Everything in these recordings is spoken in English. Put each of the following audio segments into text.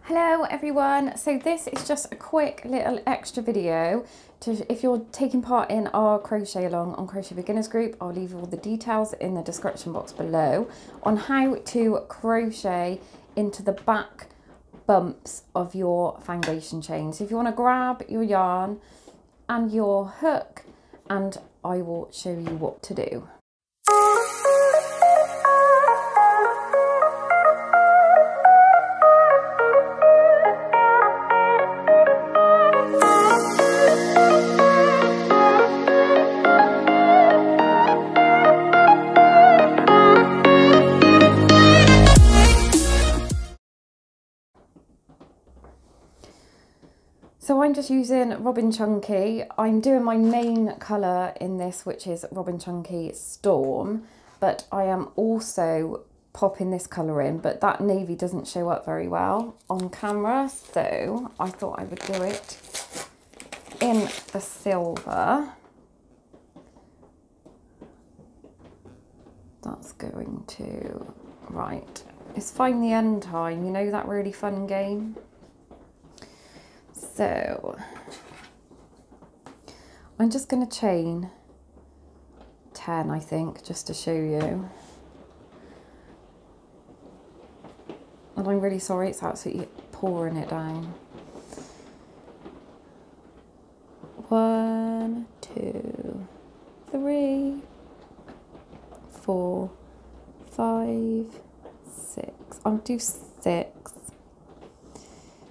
Hello everyone, so this is just a quick little extra video to, if you're taking part in our Crochet Along on Crochet Beginners group, I'll leave all the details in the description box below on how to crochet into the back bumps of your foundation chain. So if you want to grab your yarn and your hook and I will show you what to do. So I'm just using Robin Chunky. I'm doing my main colour in this, which is Robin Chunky Storm, but I am also popping this colour in, but that navy doesn't show up very well on camera, so I thought I would do it in the silver. That's going to, right, it's Find the End Time, you know that really fun game? So I'm just going to chain 10, I think, just to show you. And I'm really sorry, it's absolutely pouring it down. 1, 2, 3, 4, 5, 6. I'll do 6.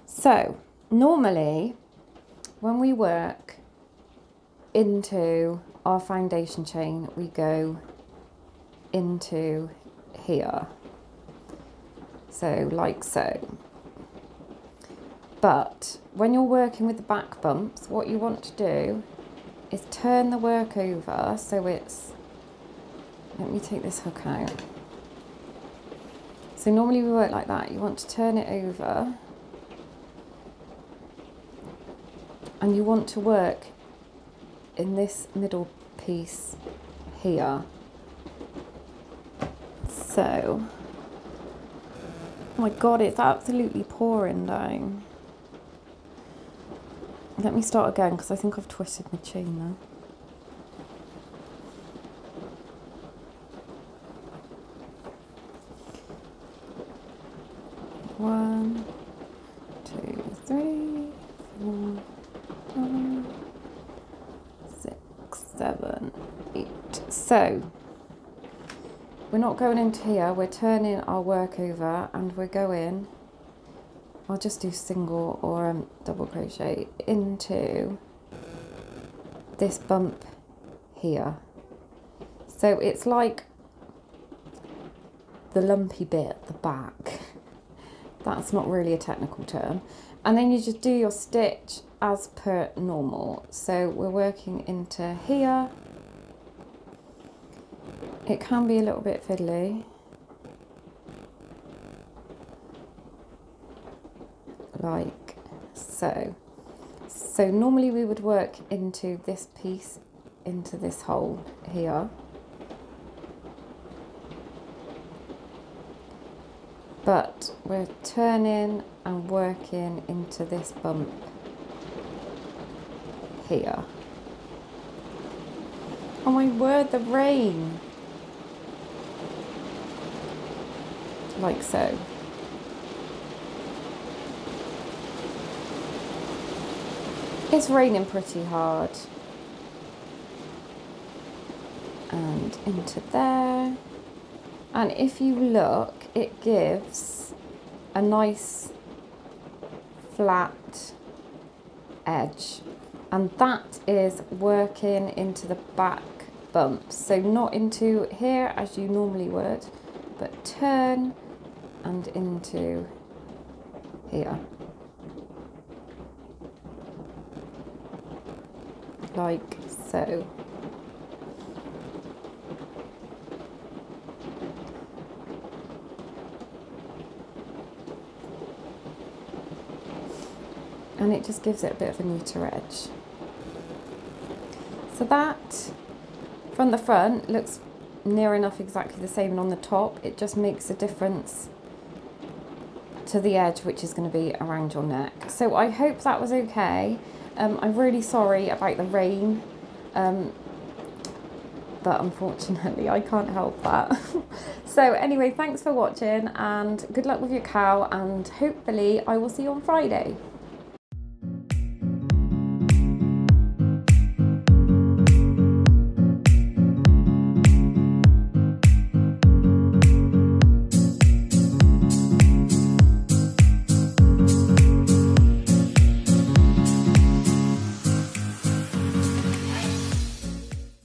So normally, when we work into our foundation chain, we go into here, so like so. But when you're working with the back bumps, what you want to do is turn the work over so it's, let me take this hook out. So normally we work like that, you want to turn it over. And you want to work in this middle piece here. So, oh my God, it's absolutely pouring down. Let me start again because I think I've twisted my chain now. One, 2, 3, 4. 6, 7, 8. So we're not going into here, we're turning our work over and we're going, I'll just do single or double crochet into this bump here. So it's like the lumpy bit at the back. That's not really a technical term. And then you just do your stitch as per normal. So we're working into here. It can be a little bit fiddly. Like so. So normally we would work into this piece, into this hole here. But we're turning and working into this bump here. Oh my word, the rain. Like so. It's raining pretty hard. And into there. And if you look, it gives a nice flat edge. And that is working into the back bumps. So not into here as you normally would, but turn and into here. Like so. And it just gives it a bit of a neater edge. So that from the front looks near enough exactly the same, and on the top it just makes a difference to the edge, which is going to be around your neck. So I hope that was okay. I'm really sorry about the rain, but unfortunately I can't help that. So anyway, thanks for watching and good luck with your cow, and hopefully I will see you on Friday.